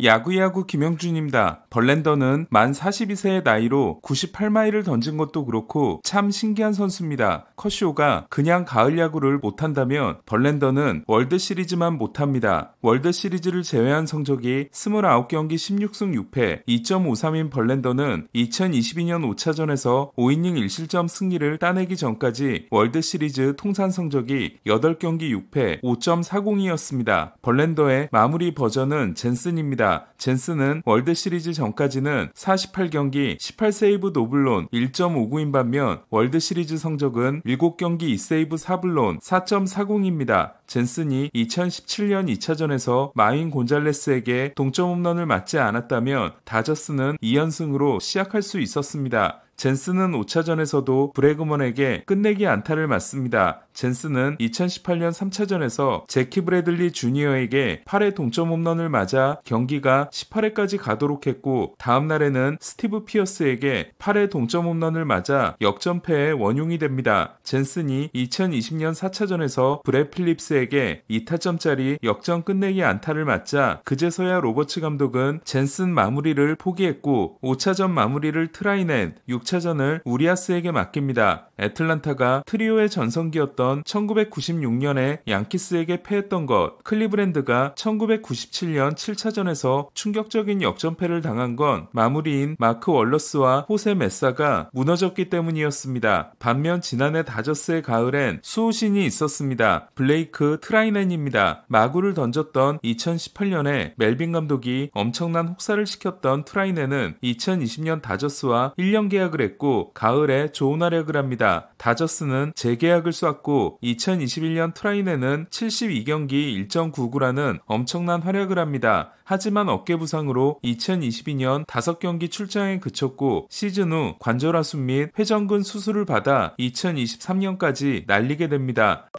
야구야구 김영준입니다. 벌렌더는 만 42세의 나이로 98마일을 던진 것도 그렇고 참 신기한 선수입니다. 커쇼가 그냥 가을 야구를 못한다면 벌렌더는 월드시리즈만 못합니다. 월드시리즈를 제외한 성적이 29경기 16승 6패 2.53인 벌렌더는 2022년 5차전에서 5이닝 1실점 승리를 따내기 전까지 월드시리즈 통산 성적이 8경기 6패 5.40이었습니다. 벌렌더의 마무리 버전은 젠슨입니다. 젠슨은 월드시리즈 전까지는 48경기 18세이브 노블론 1.59인 반면 월드시리즈 성적은 7경기 2세이브 4블론 4.40입니다. 젠슨이 2017년 2차전에서 마윈 곤잘레스에게 동점 홈런을 맞지 않았다면 다저스는 2연승으로 시작할 수 있었습니다. 젠슨은 5차전에서도 브래그먼에게 끝내기 안타를 맞습니다. 젠슨은 2018년 3차전에서 제키 브래들리 주니어에게 8회 동점 홈런을 맞아 경기가 18회까지 가도록 했고 다음 날에는 스티브 피어스에게 8회 동점 홈런을 맞아 역전패의 원흉이 됩니다. 젠슨이 2020년 4차전에서 브렛 필립스에게 2타점짜리 역전 끝내기 안타를 맞자 그제서야 로버츠 감독은 젠슨 마무리를 포기했고 5차전 마무리를 트라이넨 6차전을 우리아스에게 맡깁니다. 애틀란타가 트리오의 전성기였던 1996년에 양키스에게 패했던 것, 클리브랜드가 1997년 7차전에서 충격적인 역전패를 당한 건 마무리인 마크 월러스와 호세 메사가 무너졌기 때문이었습니다. 반면 지난해 다저스의 가을엔 수호신이 있었습니다. 블레이크 트라이넨입니다. 마구를 던졌던 2018년에 멜빈 감독이 엄청난 혹사를 시켰던 트라이넨은 2020년 다저스와 1년 계약을 했고 가을에 좋은 활약을 합니다. 다저스는 재계약을 쐈고 2021년 트라이넨은 72경기 1.99라는 엄청난 활약을 합니다. 하지만 어깨 부상으로 2022년 5경기 출장에 그쳤고 시즌 후 관절하수 및 회전근 수술을 받아 2023년까지 날리게 됩니다.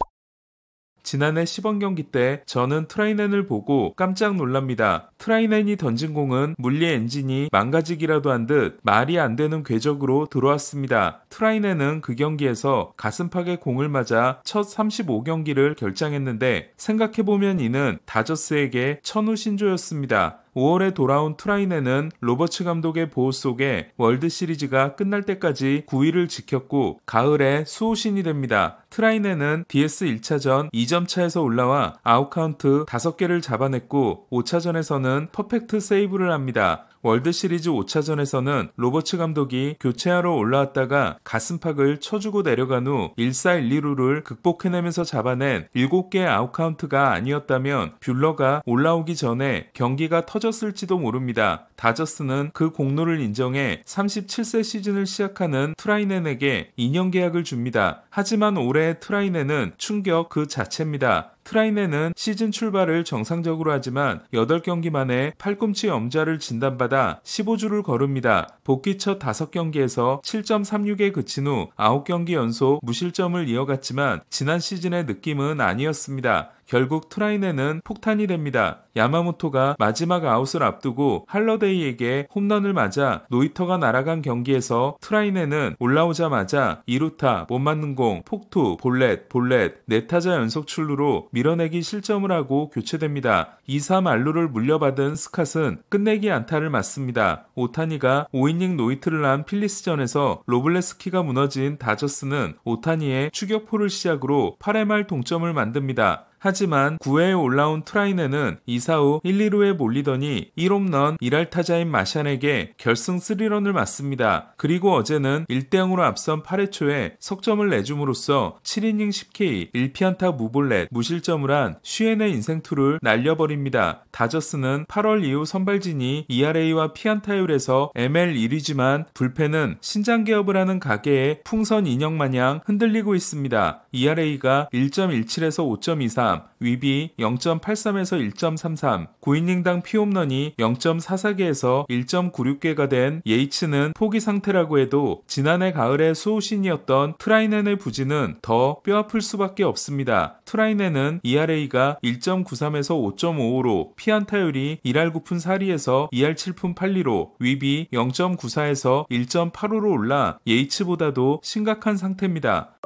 지난해 시범 경기 때 저는 트라이넨을 보고 깜짝 놀랍니다. 트라이넨이 던진 공은 물리 엔진이 망가지기라도 한 듯 말이 안 되는 궤적으로 들어왔습니다. 트라이넨은 그 경기에서 가슴팍에 공을 맞아 첫 35경기를 결장했는데 생각해보면 이는 다저스에게 천우신조였습니다. 5월에 돌아온 트라이넨은 로버츠 감독의 보호 속에 월드시리즈가 끝날 때까지 9위를 지켰고 가을에 수호신이 됩니다. 트라이넨은 DS 1차전 2점 차에서 올라와 아웃카운트 5개를 잡아냈고 5차전에서는 퍼펙트 세이브를 합니다. 월드시리즈 5차전에서는 로버츠 감독이 교체하러 올라왔다가 가슴팍을 쳐주고 내려간 후 1사 1, 2루를 극복해내면서 잡아낸 7개의 아웃카운트가 아니었다면 뷰러가 올라오기 전에 경기가 터졌을지도 모릅니다. 다저스는 그 공로를 인정해 37세 시즌을 시작하는 트라이넨에게 2년 계약을 줍니다. 하지만 올해의 트라이넨은 충격 그 자체입니다. 트라이넨은 시즌 출발을 정상적으로 하지만 8경기 만에 팔꿈치 염좌를 진단받아 15주를 거릅니다. 복귀 첫 5경기에서 7.36에 그친 후 9경기 연속 무실점을 이어갔지만 지난 시즌의 느낌은 아니었습니다. 결국 트라이넨은 폭탄이 됩니다. 야마모토가 마지막 아웃을 앞두고 할러데이에게 홈런을 맞아 노히터가 날아간 경기에서 트라이넨은 올라오자마자 2루타, 못 맞는 공, 폭투, 볼넷, 4타자 연속 출루로 밀어내기 실점을 하고 교체됩니다. 2-3 안루를 물려받은 스캇은 끝내기 안타를 맞습니다. 오타니가 5이닝 노히트를 한 필리스전에서 로블레스키가 무너진 다저스는 오타니의 추격포를 시작으로 8회 말 동점을 만듭니다. 하지만 9회에 올라온 트라이넨은 2사 후 1, 2루에 몰리더니 1홈런 1할타자인 마샨에게 결승 3런을 맞습니다. 그리고 어제는 1대0으로 앞선 8회 초에 석점을 내줌으로써 7이닝 10K 1피안타 무볼넷 무실점을 한 슈엔의 인생투를 날려버립니다. 다저스는 8월 이후 선발진이 ERA와 피안타율에서 ML 1위지만 불펜은 신장개업을 하는 가게의 풍선 인형 마냥 흔들리고 있습니다. ERA가 1.17에서 5.23, 위비 0.83에서 1.33, 9이닝당 피홈런이 0.44개에서 1.96개가 된 예이츠는 포기 상태라고 해도 지난해 가을에 수호신이었던 트라이넨의 부진은 더 뼈아플 수밖에 없습니다. 트라이넨은 ERA가 1.93에서 5.55로 피안타율이 1할 9푼 4리에서 2할 7푼 8리로 위비 0.94에서 1.85로 올라 예이츠보다도 심각한 상태입니다.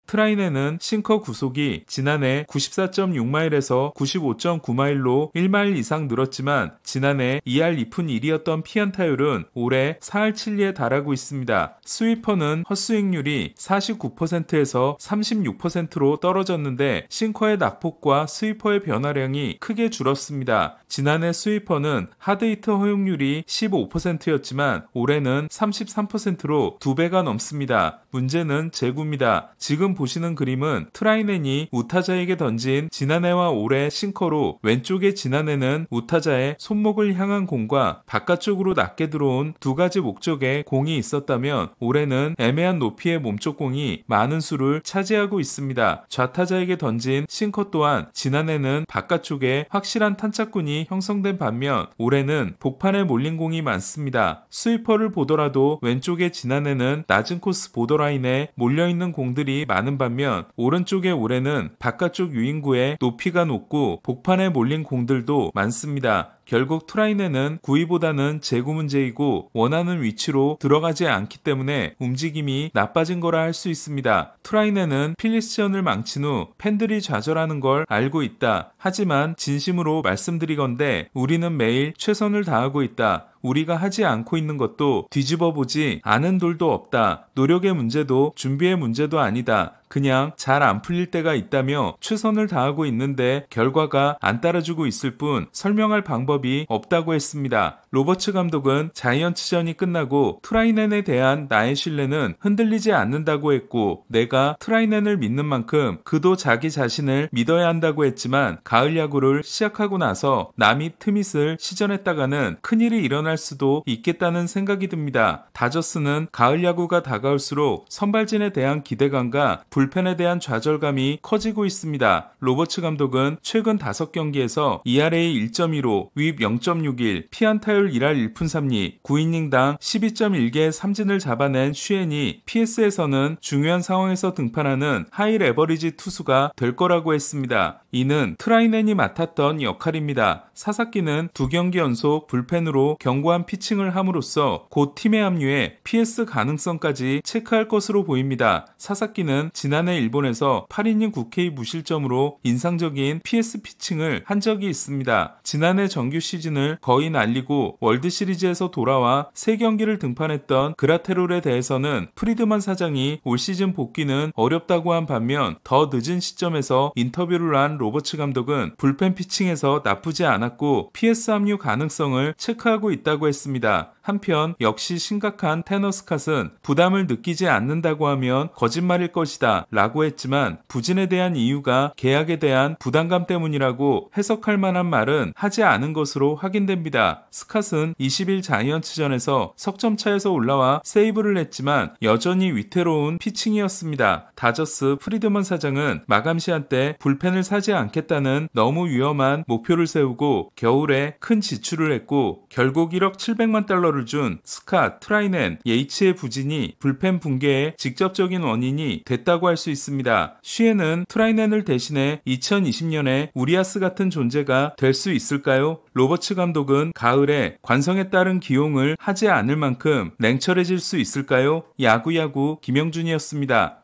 트라이넨은 싱커 구속이 지난해 94.6마일에서 95.9마일로 1마일 이상 늘었지만 지난해 2할 2푼 1이었던 피안타율은 올해 4할 7리에 달하고 있습니다. 스위퍼는 헛스윙률이 49%에서 36%로 떨어졌는데 싱커의 낙폭과 스위퍼의 변화량이 크게 줄었습니다. 지난해 스위퍼는 하드히트 허용률이 15%였지만 올해는 33%로 2배가 넘습니다. 문제는 제구입니다. 지금 보시는 그림은 트라이넨이 우타자에게 던진 지난해와 올해 싱커로 왼쪽에 지난해는 우타자의 손목을 향한 공과 바깥쪽으로 낮게 들어온 두 가지 목적의 공이 있었다면 올해는 애매한 높이의 몸쪽 공이 많은 수를 차지하고 있습니다. 좌타자에게 던진 싱커 또한 지난해는 바깥쪽에 확실한 탄착군이 형성된 반면 올해는 복판에 몰린 공이 많습니다. 스위퍼를 보더라도 왼쪽에 지난해는 낮은 코스 보더라인에 몰려있는 공들이 많은 반면 오른쪽에 올해는 바깥쪽 유인구에 높이가 높고 복판에 몰린 공들도 많습니다. 결국 트라이넨은 구위보다는 제구 문제이고 원하는 위치로 들어가지 않기 때문에 움직임이 나빠진 거라 할 수 있습니다. 트라이넨은 필리스전을 망친 후 팬들이 좌절하는 걸 알고 있다. 하지만 진심으로 말씀드리건대 우리는 매일 최선을 다하고 있다. 우리가 하지 않고 있는 것도 뒤집어 보지 않은 돌도 없다. 노력의 문제도 준비의 문제도 아니다. 그냥 잘 안 풀릴 때가 있다며 최선을 다하고 있는데 결과가 안 따라주고 있을 뿐 설명할 방법이 없다고 했습니다. 로버츠 감독은 자이언츠전이 끝나고 트라이넨에 대한 나의 신뢰는 흔들리지 않는다고 했고 내가 트라이넨을 믿는 만큼 그도 자기 자신을 믿어야 한다고 했지만 가을 야구를 시작하고 나서 남이 트밋을 시전했다가는 큰일이 일어날 수도 있겠다는 생각이 듭니다. 다저스는 가을 야구가 다가올수록 선발진에 대한 기대감과 불펜에 대한 좌절감이 커지고 있습니다. 로버츠 감독은 최근 5경기에서 ERA 1.15, 윕 0.61, 피안타율 1할 1푼 3리, 9이닝당 12.1개의 삼진을 잡아낸 슈엔이 PS에서는 중요한 상황에서 등판하는 하이 레버리지 투수가 될 거라고 했습니다. 이는 트라이넨이 맡았던 역할입니다. 사사키는 2경기 연속 불펜으로 견고한 피칭을 함으로써 곧 팀에 합류해 PS 가능성까지 체크할 것으로 보입니다. 사사키는 지난해 일본에서 8이닝 9K 무실점으로 인상적인 PS 피칭을 한 적이 있습니다. 지난해 정규 시즌을 거의 날리고 월드시리즈에서 돌아와 3경기를 등판했던 그라테롤에 대해서는 프리드만 사장이 올 시즌 복귀는 어렵다고 한 반면 더 늦은 시점에서 인터뷰를 한 로버츠 감독은 불펜 피칭에서 나쁘지 않았고 PS 합류 가능성을 체크하고 있다고 했습니다. 한편 역시 심각한 테너 스캇은 부담을 느끼지 않는다고 하면 거짓말일 것이다 라고 했지만 부진에 대한 이유가 계약에 대한 부담감 때문이라고 해석할 만한 말은 하지 않은 것으로 확인됩니다. 스캇은 20일 자이언츠전에서 석점차에서 올라와 세이브를 했지만 여전히 위태로운 피칭이었습니다. 다저스 프리드먼 사장은 마감 시한 때 불펜을 사지 않겠다는 너무 위험한 목표를 세우고 겨울에 큰 지출을 했고 결국 1억 700만 달러를 준 스캇, 트라이넨, 예이츠의 부진이 불펜 붕괴의 직접적인 원인이 됐다고 할 수 있습니다. 슈엔은 트라이넨을 대신해 2020년에 우리아스 같은 존재가 될 수 있을까요? 로버츠 감독은 가을에 관성에 따른 기용을 하지 않을 만큼 냉철해질 수 있을까요? 야구야구 김영준이었습니다.